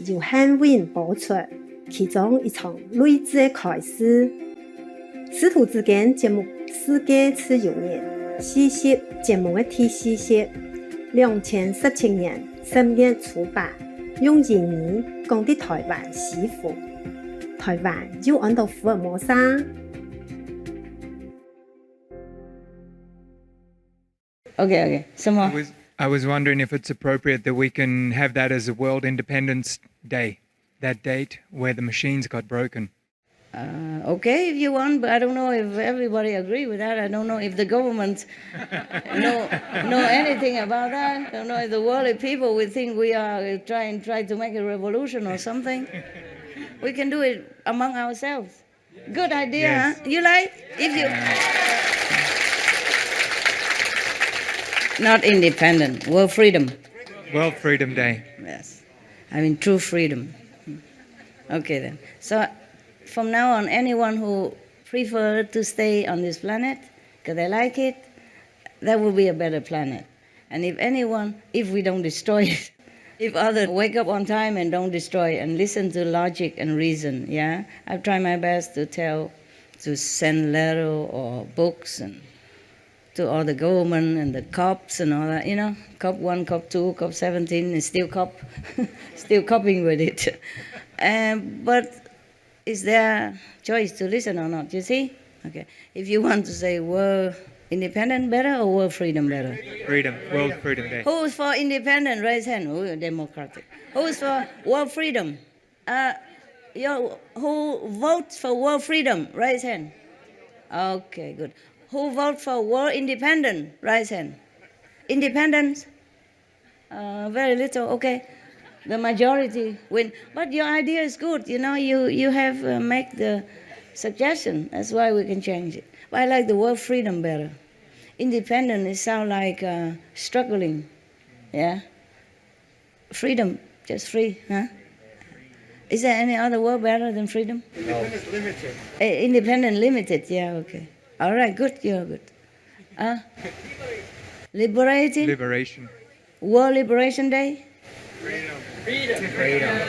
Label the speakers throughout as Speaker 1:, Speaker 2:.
Speaker 1: 由汉文播出，其中一场励志的开始。师徒之间节目世界自由年，40节目的第40 2017年10月出版，用英语讲的台湾媳妇。台湾就按到福尔摩沙。
Speaker 2: Okay.
Speaker 3: I was wondering if it's appropriate that we can have that as a World Independence Day, that date where the machines got broken.
Speaker 2: Okay, if you want, but I don't know if everybody agree with that. I don't know if the government know anything about that. I don't know if the worldly people would think we are try to make a revolution or something. We can do it among ourselves. Good idea, yes. Huh? You like? If you not independent, world freedom.
Speaker 3: World Freedom Day.
Speaker 2: Yes, I mean true freedom. Okay then. So from now on, anyone who prefer to stay on this planet because they like it, that will be a better planet. And if we don't destroy it, if others wake up on time and don't destroy and listen to logic and reason, yeah, I've tried my best to send letter or books and to all the government and the cops and all that, COP 1, COP 2, COP 17 is still COP, still coping with it. But is there choice to listen or not, you see? Okay. If you want to say world independent better or world freedom better?
Speaker 3: Freedom, World Freedom Day.
Speaker 2: Who's for independent? Raise hand. Oh, democratic. Who's for world freedom? Who votes for world freedom? Raise hand. Okay, good. Who votes for world independent? Raise hand. Independence? Very little. Okay. The majority win. But your idea is good. You have make the suggestion. That's why we can change it. But I like the word freedom better. Independent, it sounds like struggling. Yeah? Freedom, just free, huh? Is there any other word better than freedom?
Speaker 3: Independent limited.
Speaker 2: Independent limited, yeah, okay. All right, good, you're good. Liberating?
Speaker 3: Liberation.
Speaker 2: World Liberation Day?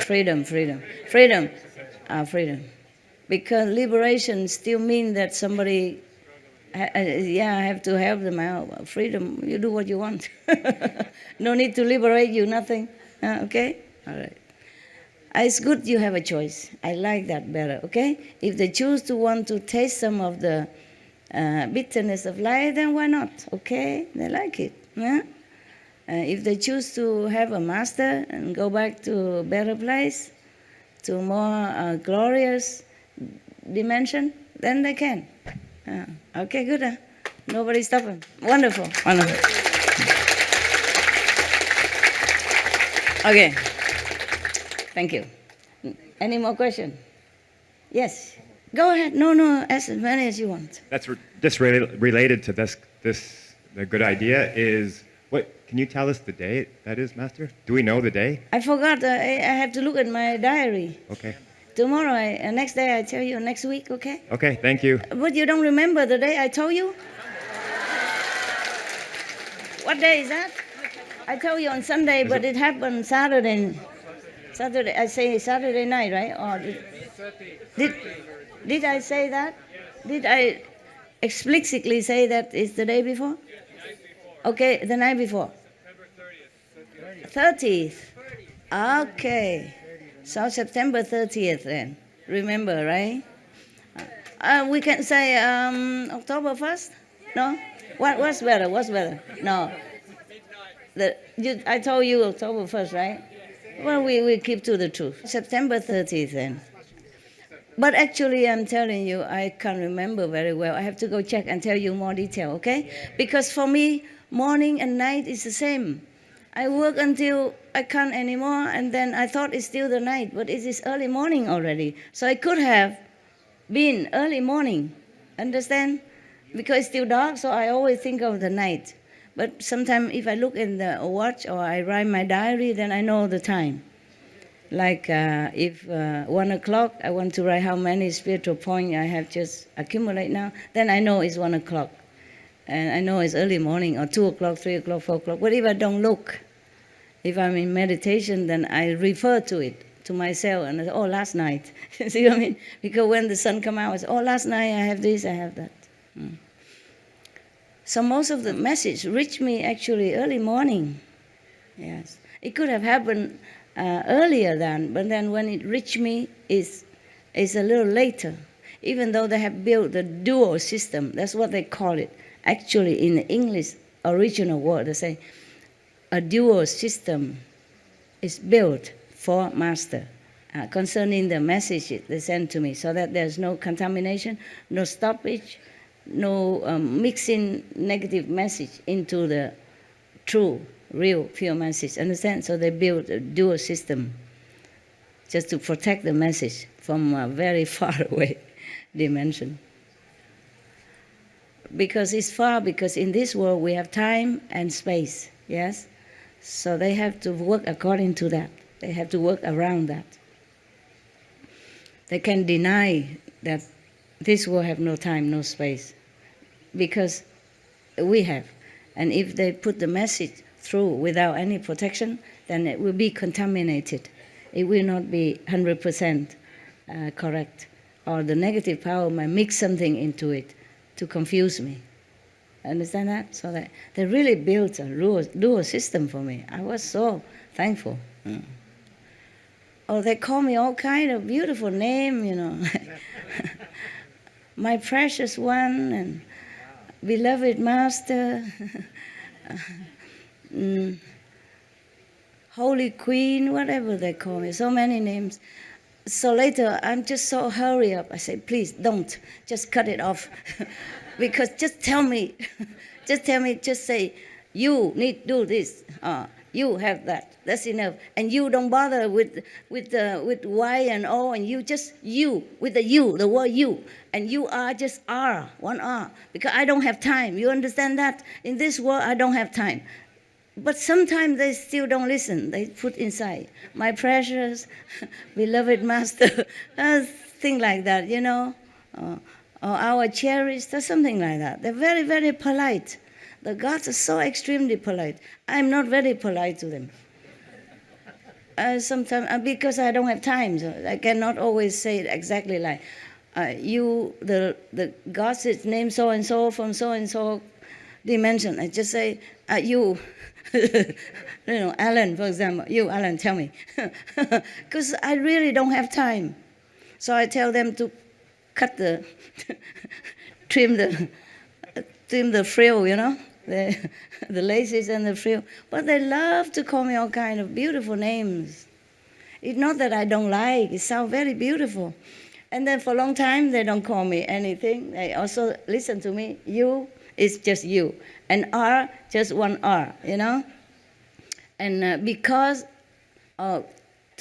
Speaker 2: Freedom. Freedom. Because liberation still means that somebody, I have to help them out. Freedom, you do what you want. No need to liberate you, nothing. Okay? All right. It's good you have a choice. I like that better, okay? If they choose to want to taste some of the bitterness of life, then why not? Okay? They like it. Yeah? If they choose to have a master and go back to a better place, to a more glorious dimension, then they can. Okay, good. Huh? Nobody stop them. Wonderful. Okay. Thank you. Any more questions? Yes. Go ahead. No, as many as you want.
Speaker 4: That's just related to this. The good idea is, can you tell us the day that is, Master? Do we know the day?
Speaker 2: I forgot. I have to look at my diary.
Speaker 4: Okay.
Speaker 2: Tomorrow, next day I tell you, next week, okay?
Speaker 4: Okay, thank you.
Speaker 2: But you don't remember the day I told you? What day is that? I told you on Sunday, but it happened Saturday. I say Saturday night, right? Or did I say that? Did I explicitly say that it's the day before? Okay, the night before. 30th. Okay. So September 30th then. Remember, right? We can say October 1st? No? What's better? No. I told you October 1st, right? Well, we keep to the truth. September 30th then. But actually, I'm telling you, I can't remember very well. I have to go check and tell you more detail, okay? Because for me, morning and night is the same. I work until I can't anymore, and then I thought it's still the night, but it is early morning already. So I could have been early morning, understand? Because it's still dark, so I always think of the night. But sometimes if I look in the watch or I write my diary, then I know the time. Like if 1 o'clock, I want to write how many spiritual points I have just accumulate now, then I know it's 1 o'clock. And I know it's early morning, or 2 o'clock, 3 o'clock, 4 o'clock. But if I don't look, if I'm in meditation, then I refer to it, to myself, and I say, oh, last night. See what I mean? Because when the sun come out, I say, oh, last night I have this, I have that. So most of the message reached me actually early morning. Yes, it could have happened earlier than, but then when it reached me, it's a little later. Even though they have built the dual system, that's what they call it. Actually, in the English original word, they say a dual system is built for master concerning the message they send to me, so that there's no contamination, no stoppage, no mixing negative message into the true, real, pure message. Understand? So they built a dual system just to protect the message from a very far away dimension. Because it's far, because in this world we have time and space, yes? So they have to work according to that. They have to work around that. They can deny that this world have no time, no space, because we have. And if they put the message through without any protection, then it will be contaminated. It will not be 100% correct. Or the negative power might mix something into it to confuse me. Understand that? So that they really built a dual system for me. I was so thankful. Oh, they call me all kind of beautiful name, you know. My precious one and beloved master, holy queen, whatever they call me, so many names. So later, I'm just so hurry up. I say, please don't, just cut it off. Because just tell me, just say, you need to do this. You have that. That's enough. And you don't bother with Y and O, and you just you with the you, the word you, and you are just R, one R. Because I don't have time. You understand that? In this world, I don't have time. But sometimes they still don't listen. They put inside, my precious, beloved master, thing like that, you know, or our cherished, or something like that. They're very, very polite. The gods are so extremely polite. I'm not very polite to them. Sometimes, because I don't have time, so I cannot always say it exactly like, you, the gods is named so-and-so from so-and-so dimension. I just say, you. You know, Alan, for example. You, Alan, tell me. Because I really don't have time. So I tell them to cut trim the frill, you know, the laces and the frill. But they love to call me all kind of beautiful names. It's not that I don't like. It sounds very beautiful. And then for a long time, they don't call me anything. They also listen to me. You is just you. And R, just one R, you know? And because to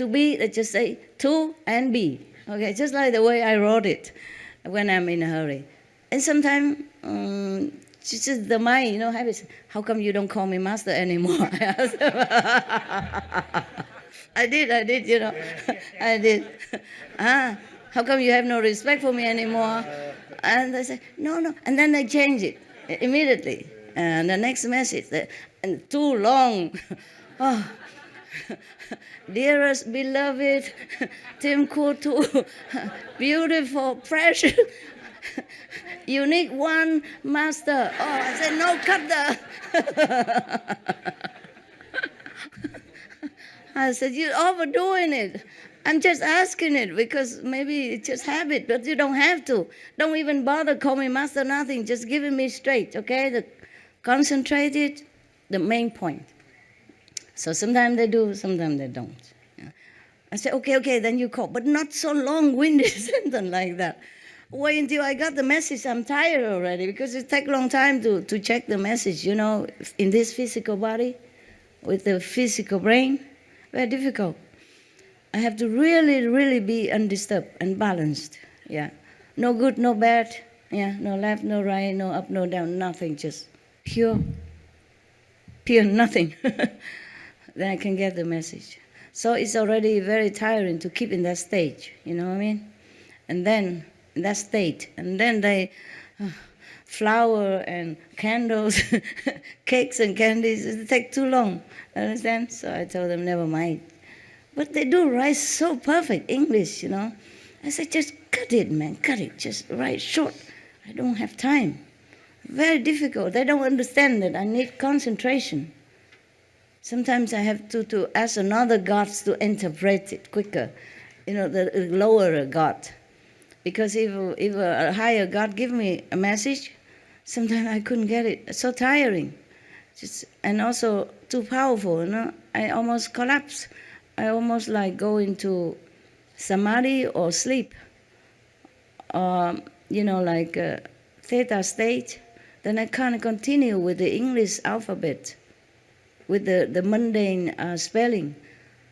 Speaker 2: be, they just say to and be. Okay, just like the way I wrote it when I'm in a hurry. And sometimes, just the mind, you know, habits. How come you don't call me master anymore? I did, you know. I did. How come you have no respect for me anymore? And they say, no. And then they change it immediately. And the next message, and too long. Oh, dearest, beloved, Tim Kutu, beautiful, precious, unique one, master. Oh, I said, no, cut I said, you're overdoing it. I'm just asking it because maybe it's just habit, but you don't have to. Don't even bother call me master, nothing. Just give it me straight, okay? Concentrated, the main point. So sometimes they do, sometimes they don't. Yeah. I say, okay, then you call, but not so long-winded sentence like that. Wait until I got the message. I'm tired already because it takes a long time to check the message, you know, in this physical body, with the physical brain. Very difficult. I have to really, really be undisturbed and balanced. Yeah. No good, no bad. Yeah. No left, no right, no up, no down, nothing. Just pure nothing. Then I can get the message. So it's already very tiring to keep in that stage. You know what I mean? And then in that state, and then they flower and candles, cakes and candies. It takes too long. Understand? So I told them, never mind. But they do write so perfect English, you know. I said, just cut it, man, cut it. Just write short. I don't have time. Very difficult. They don't understand that I need concentration. Sometimes I have to ask another gods to interpret it quicker, you know, the lower god. Because if a higher god give me a message, sometimes I couldn't get it. It's so tiring. And also too powerful, you know. I almost collapse. I almost like go into samadhi or sleep. Or, you know, like theta state. Then I can't continue with the English alphabet, with the mundane spelling.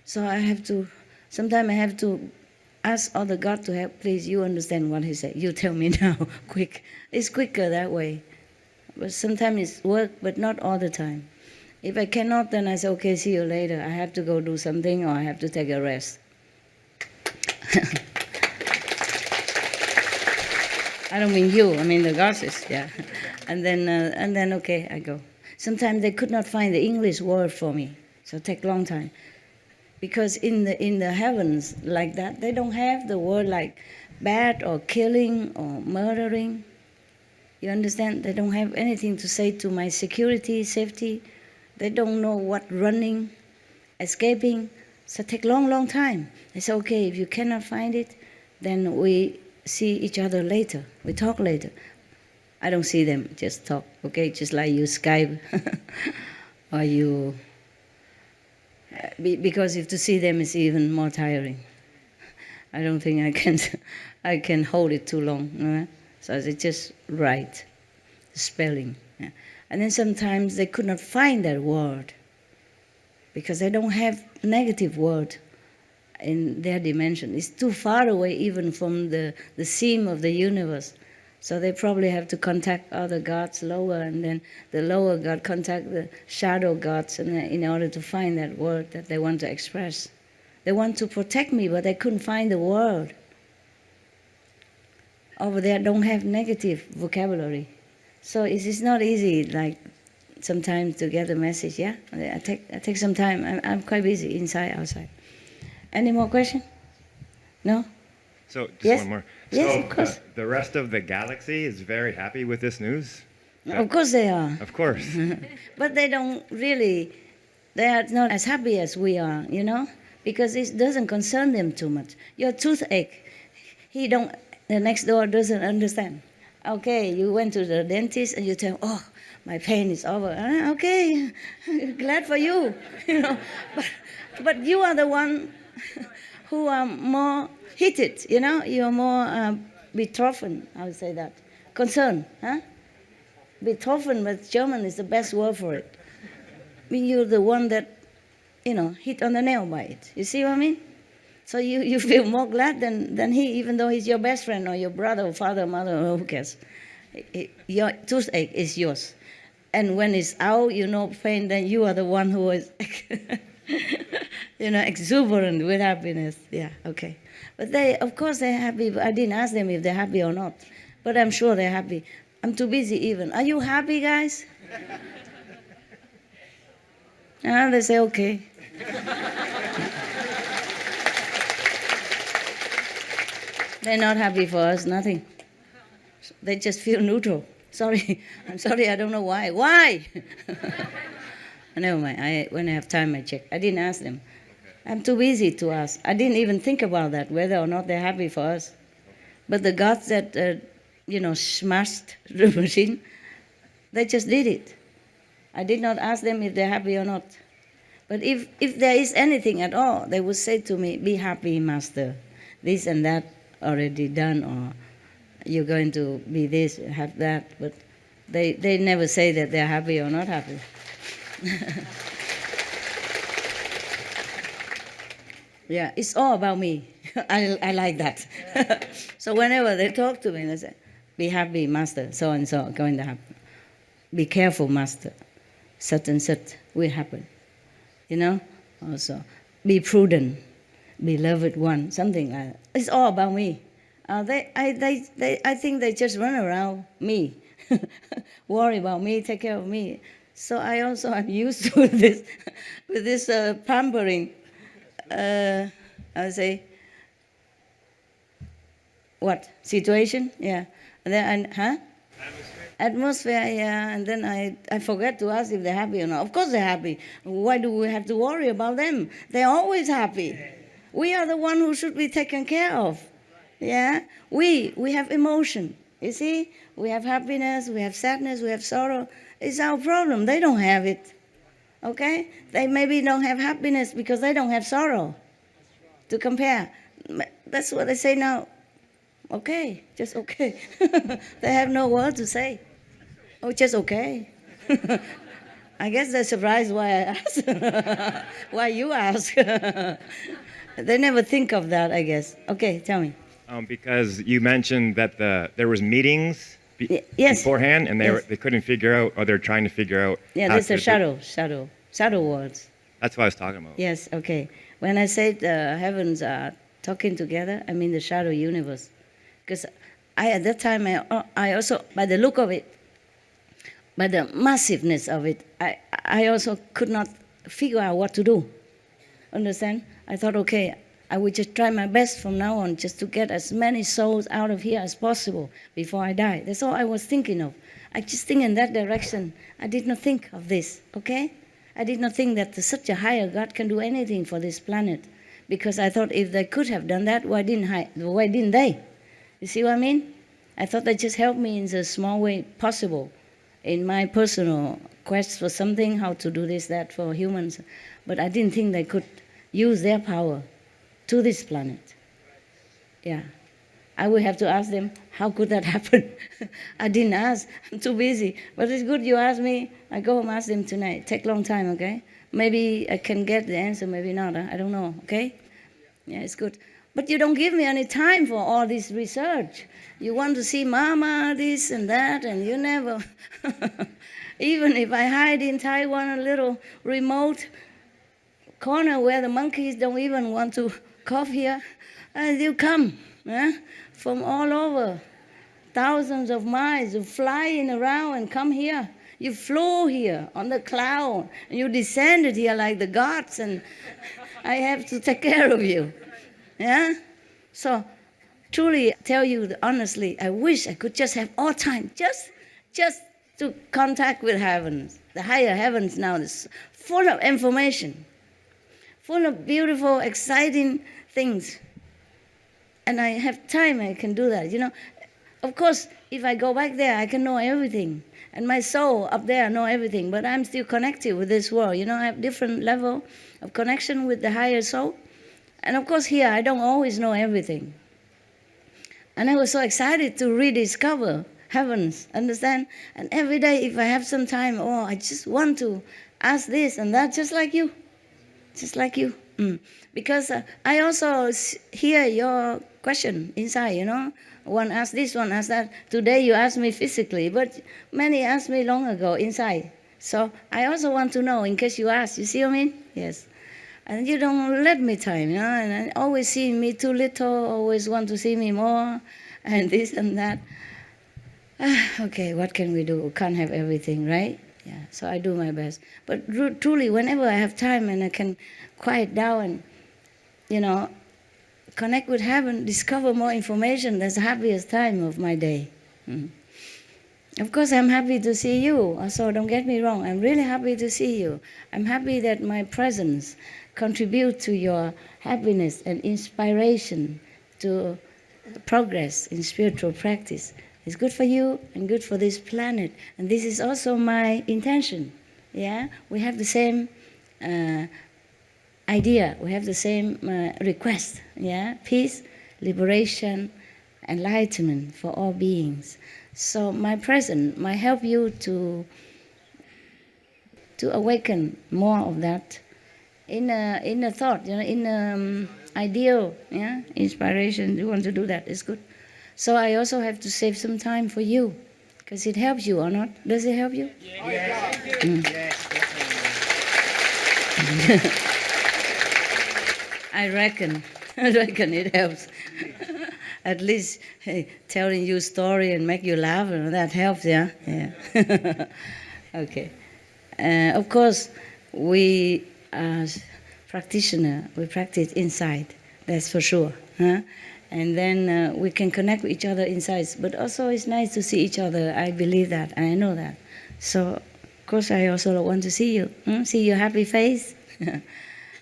Speaker 2: So I have to, sometimes I have to ask other God to help. Please, you understand what he said. You tell me now, quick. It's quicker that way. But sometimes it's work, but not all the time. If I cannot, then I say, okay, see you later. I have to go do something or I have to take a rest. I don't mean you, I mean the goddess, yeah. And then okay, I go. Sometimes they could not find the English word for me, so it take a long time. Because in the heavens like that, they don't have the word like bad or killing or murdering. You understand? They don't have anything to say to my security, safety. They don't know what running, escaping. So it take long time. I say, okay, if you cannot find it, then we see each other later. We talk later. I don't see them, just talk, okay? Just like you Skype or you... Because if to see them is even more tiring. I don't think I can hold it too long. Right? So they just write, spelling. Yeah. And then sometimes they could not find that word because they don't have negative word in their dimension. It's too far away even from the seam of the universe. So they probably have to contact other gods lower, and then the lower god contact the shadow gods in order to find that word that they want to express. They want to protect me, but they couldn't find the word. Over there don't have negative vocabulary. So it's not easy, like, sometimes to get a message, yeah? I take some time. I'm quite busy, inside, outside. Any more question? No?
Speaker 4: So, just
Speaker 2: Yes?
Speaker 4: one more.
Speaker 2: Yes,
Speaker 4: So,
Speaker 2: of course.
Speaker 4: the rest of the galaxy is very happy with this news?
Speaker 2: Of course they are.
Speaker 4: Of course.
Speaker 2: But they don't really, they are not as happy as we are, you know? Because it doesn't concern them too much. Your toothache, the next door doesn't understand. Okay, you went to the dentist and you tell him, oh, my pain is over. Okay, glad for you, you know. But you are the one who are more heated, you know. You're more betroffen, I would say that. Concerned, huh? Betroffen, but German is the best word for it. I mean, you're the one that, you know, hit on the nail by it. You see what I mean? So you feel more glad than he, even though he's your best friend or your brother or father, mother, or who cares. Your toothache is yours. And when it's out, you know pain, then you are the one who is, you know, exuberant with happiness. Yeah, okay. But they, of course, they're happy. I didn't ask them if they're happy or not. But I'm sure they're happy. I'm too busy even. Are you happy, guys? And they say, okay. They're not happy for us, nothing. They just feel neutral. Sorry, I'm sorry, I don't know why. Why? Never mind, when I have time I check. I didn't ask them. I'm too busy to ask. I didn't even think about that, whether or not they're happy for us. But the gods that, you know, smashed the machine, they just did it. I did not ask them if they're happy or not. But if there is anything at all, they would say to me, be happy, master. This and that already done, or you're going to be this, have that. But they never say that they're happy or not happy. Yeah, it's all about me. I like that. So whenever they talk to me, they say, be happy, master, so and so going to happen. Be careful, master. Such and such will happen. You know? Also, be prudent, beloved one, something like that. It's all about me. I think they just run around me, worry about me, take care of me. So I also am used to this, with this pampering. I would say, what? Situation? Yeah. And then, Atmosphere, yeah. And then I forget to ask if they're happy or not. Of course they're happy. Why do we have to worry about them? They're always happy. We are the one who should be taken care of. Yeah? We have emotion. You see? We have happiness, we have sadness, we have sorrow. It's our problem. They don't have it. Okay? They maybe don't have happiness because they don't have sorrow to compare. That's what I say now. Okay, just okay. They have no word to say. Oh, just okay. I guess they're surprised why I ask. Why you ask. They never think of that, I guess. Okay, tell me.
Speaker 4: Because you mentioned that there was meetings
Speaker 2: yes.
Speaker 4: beforehand, and
Speaker 2: Yes.
Speaker 4: they couldn't figure out, or they're trying to figure out.
Speaker 2: Yeah,
Speaker 4: how
Speaker 2: that's a
Speaker 4: to
Speaker 2: shadow words.
Speaker 4: That's what I was talking about.
Speaker 2: Yes, okay. When I said the heavens are talking together, I mean the shadow universe. Because at that time, I also, by the look of it, by the massiveness of it, I also could not figure out what to do. Understand? I thought, okay, I would just try my best from now on just to get as many souls out of here as possible before I die. That's all I was thinking of. I just think in that direction. I did not think of this, okay? I did not think that such a higher God can do anything for this planet. Because I thought if they could have done that, why didn't they? You see what I mean? I thought they just helped me in the small way possible in my personal quest for something, how to do this, that for humans. But I didn't think they could use their power to this planet. Yeah. I would have to ask them, how could that happen? I didn't ask. I'm too busy. But it's good you asked me. I go home ask them tonight. Take a long time, okay? Maybe I can get the answer, maybe not. I don't know, okay? Yeah, it's good. But you don't give me any time for all this research. You want to see Mama, this and that, and you never. Even if I hide in Taiwan, a little remote corner where the monkeys don't even want to cough here, and you come from all over, thousands of miles, you flying around and come here. You flew here on the cloud, and you descended here like the gods, and I have to take care of you. Yeah? So, truly tell you honestly, I wish I could just have all time, just to contact with heavens. The higher heavens now is full of information, full of beautiful, exciting things. And I have time, I can do that. You know, of course, if I go back there, I can know everything. And my soul up there know everything, but I'm still connected with this world. You know, I have different level of connection with the higher soul. And of course here, I don't always know everything. And I was so excited to rediscover heavens, understand? And every day, if I have some time, I just want to ask this and that, just like you. Just like you. Because I also hear your question inside, you know. One asks this, one asks that. Today you asked me physically, but many asked me long ago inside. So I also want to know in case you ask. You see what I mean? Yes. And you don't let me time, you know, and always see me too little, always want to see me more, and this and that. Okay, what can we do? We can't have everything, right? Yeah, so I do my best. But truly, whenever I have time and I can quiet down and, you know, connect with heaven, discover more information, that's the happiest time of my day. Of course, I'm happy to see you, so don't get me wrong. I'm really happy to see you. I'm happy that my presence contribute to your happiness and inspiration to progress in spiritual practice. It's good for you and good for this planet. And this is also my intention. Yeah, we have the same idea. We have the same request. Yeah, peace, liberation, enlightenment for all beings. So my presence might help you to awaken more of that in a thought, you know, in ideal, yeah, inspiration. You want to do that? It's good. So I also have to save some time for you, because it helps you or not? Does it help you? Yes. I reckon it helps. At least telling you a story and make you laugh, that helps, yeah? Yeah. Okay. Of course, we are practitioner, we practice inside, that's for sure. Huh? And then we can connect with each other inside. But also it's nice to see each other. I believe that, and I know that. So, of course, I also want to see you. See your happy face,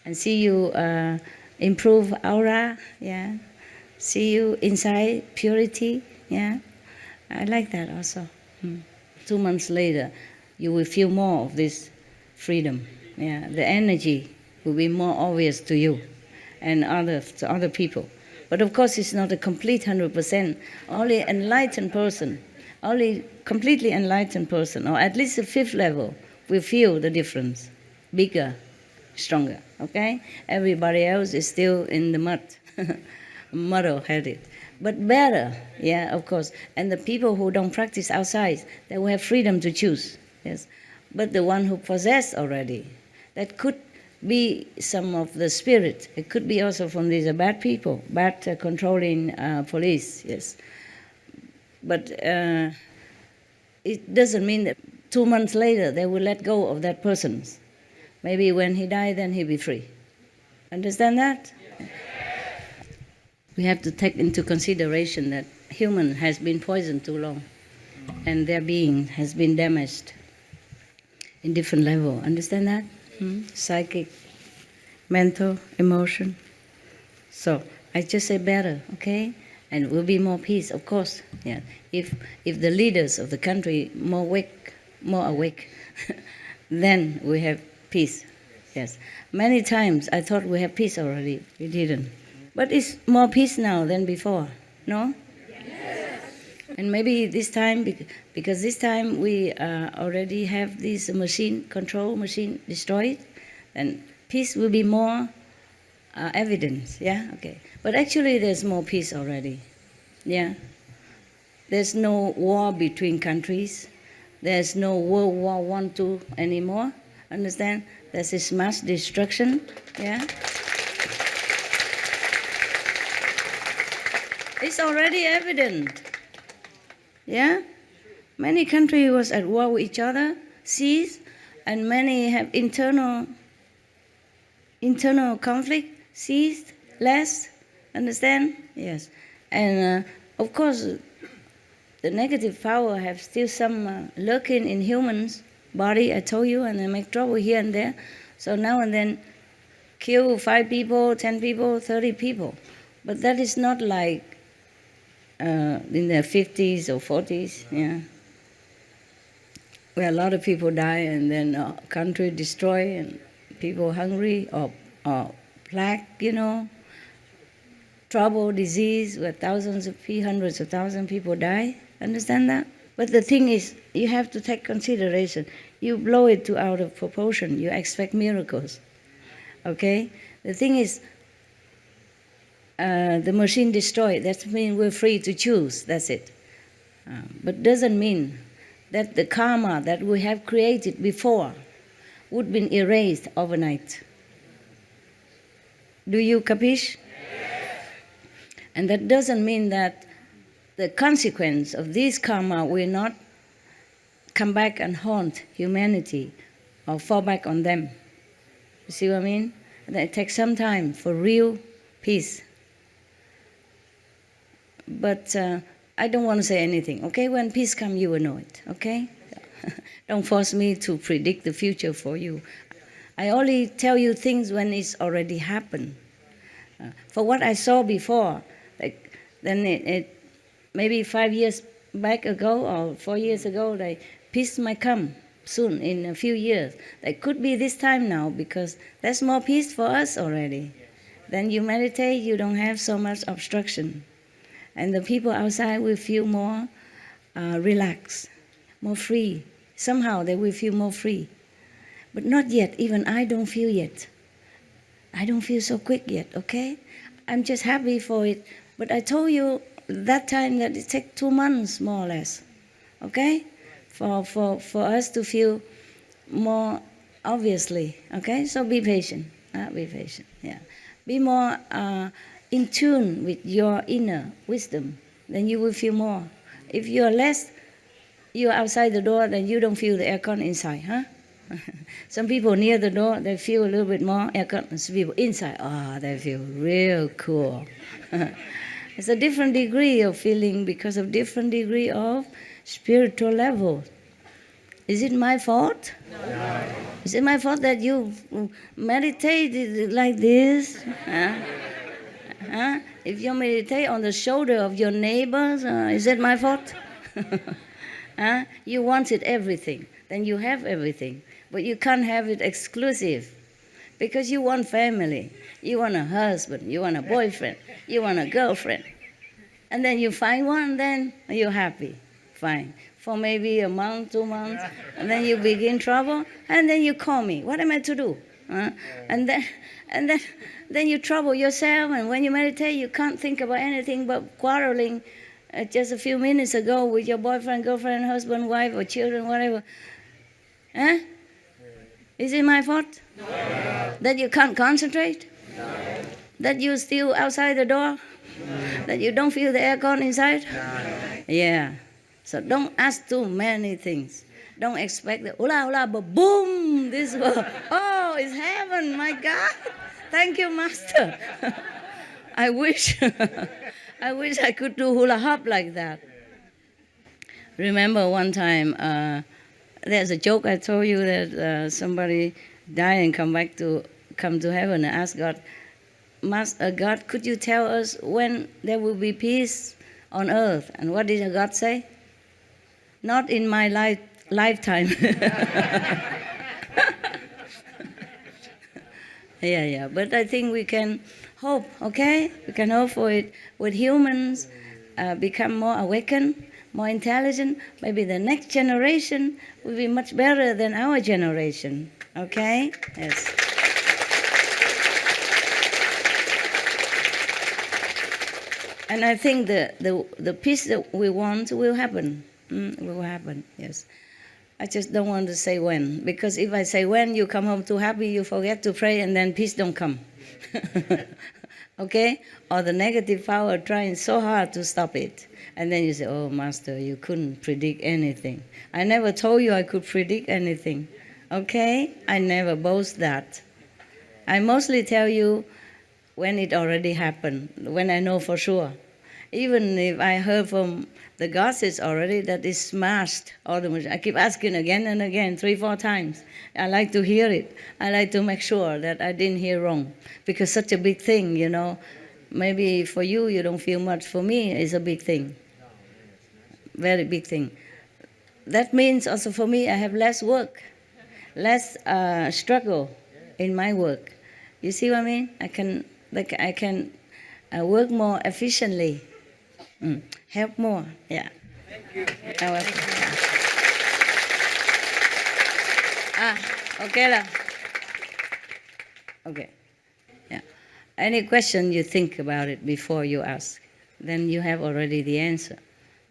Speaker 2: and see you improve aura, yeah. See you inside purity, yeah. I like that also. 2 months later, you will feel more of this freedom. Yeah, the energy will be more obvious to you and to other people. But of course, it's not a complete 100%. Only enlightened person, only completely enlightened person, or at least the 5th level, will feel the difference, bigger, stronger. Okay, everybody else is still in the mud, muddle-headed. But better, yeah, of course. And the people who don't practice outside, they will have freedom to choose, yes. But the one who possess already, that could be some of the spirit. It could be also from these bad people, bad controlling police, yes. But it doesn't mean that 2 months later they will let go of that person. Maybe when he died, then he'll be free. Understand that? We have to take into consideration that human has been poisoned too long, and their being has been damaged in different level. Understand that? Psychic, mental, emotion. So I just say better, okay? And will be more peace, of course. Yeah. If the leaders of the country more awake, then we have peace. Yes. Many times I thought we have peace already. We didn't. But it's more peace now than before, no? Yes. And maybe this time, because this time we already have this machine destroyed, and peace will be more evident, yeah? Okay. But actually there's more peace already, yeah? There's no war between countries. There's no World War I, II anymore, understand? There's this mass destruction, yeah? It's already evident. Yeah? Many countries was at war with each other, ceased, and many have internal conflict, ceased, less. Understand? Yes. And of course, the negative power have still some lurking in humans' body, I told you, and they make trouble here and there. So now and then kill 5 people, 10 people, 30 people. But that is not like in the 50s or 40s, yeah, where a lot of people die and then country destroy and people hungry or plague, trouble, disease, where hundreds of thousands of people die. Understand that? But the thing is, you have to take consideration. You blow it out of proportion. You expect miracles. Okay? The thing is, the machine destroyed. That means we're free to choose. That's it. But doesn't mean that the karma that we have created before would be erased overnight. Do you capish? Yes. And that doesn't mean that the consequence of this karma will not come back and haunt humanity or fall back on them. You see what I mean? And it takes some time for real peace. But I don't want to say anything, okay? When peace comes, you will know it, okay? Don't force me to predict the future for you. I only tell you things when it's already happened. For what I saw before, then it maybe 5 years back ago or 4 years ago, peace might come soon, in a few years. It could be this time now, because there's more peace for us already. Then you meditate, you don't have so much obstruction. And the people outside will feel more relaxed, more free. Somehow they will feel more free. But not yet. Even I don't feel yet. I don't feel so quick yet, okay? I'm just happy for it. But I told you that time that it takes 2 months, more or less, okay? For us to feel more obviously, okay? So be patient, be patient, yeah. Be more in tune with your inner wisdom, then you will feel more. If you're outside the door, then you don't feel the aircon inside, huh? Some people near the door, they feel a little bit more aircon. Some people inside, they feel real cool. It's a different degree of feeling because of different degree of spiritual level. Is it my fault? No. Is it my fault that you meditate like this? Huh? If you meditate on the shoulder of your neighbors, is that my fault? You wanted everything, then you have everything. But you can't have it exclusive because you want family. You want a husband, you want a boyfriend, you want a girlfriend. And then you find one, then you're happy. Fine. For maybe a month, 2 months, and then you begin trouble, and then you call me. What am I to do? And then you trouble yourself, and when you meditate, you can't think about anything but quarreling just a few minutes ago with your boyfriend, girlfriend, husband, wife, or children, whatever. Is it my fault? No. That you can't concentrate? No. That you're still outside the door? No. That you don't feel the aircon inside? No. Yeah. So don't ask too many things. Don't expect the hula hula, but boom, this world. Oh, it's heaven, my God. Thank you, Master. I wish I could do hula hop like that. Remember one time, there's a joke I told you that somebody died and come to heaven and ask God, God, could you tell us when there will be peace on earth? And what did God say? Not in my lifetime. Yeah. But I think we can hope, okay? We can hope for it. With humans become more awakened, more intelligent, maybe the next generation will be much better than our generation, okay? Yes. And I think the peace that we want will happen. Will happen, yes. I just don't want to say when, because if I say when, you come home too happy, you forget to pray, and then peace don't come. Okay? Or the negative power trying so hard to stop it. And then you say, oh, Master, you couldn't predict anything. I never told you I could predict anything. Okay? I never boast that. I mostly tell you when it already happened, when I know for sure. Even if I heard from the gossips already that is smashed all the machine. I keep asking again and again, 3-4 times. I like to hear it. I like to make sure that I didn't hear wrong. Because such a big thing, you know. Maybe for you, you don't feel much. For me, it's a big thing. Very big thing. That means also for me, I have less work, less struggle in my work. You see what I mean? I can work more efficiently. Help more, yeah. Thank you. Okay lah. Okay. Yeah. Any question you think about it before you ask, then you have already the answer.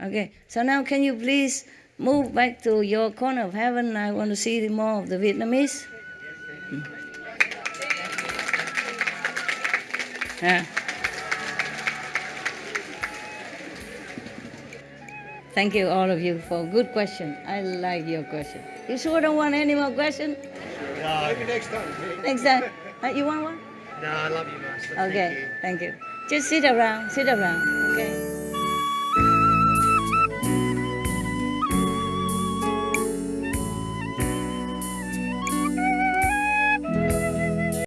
Speaker 2: Okay. So now can you please move back to your corner of heaven? I want to see more of the Vietnamese. Yeah. Thank you, all of you, for a good question. I like your question. You sure don't want any more questions?
Speaker 5: No, maybe next time.
Speaker 2: Next time. You want one?
Speaker 5: No, I love you, Master.
Speaker 2: Okay, thank you. Just sit around, okay?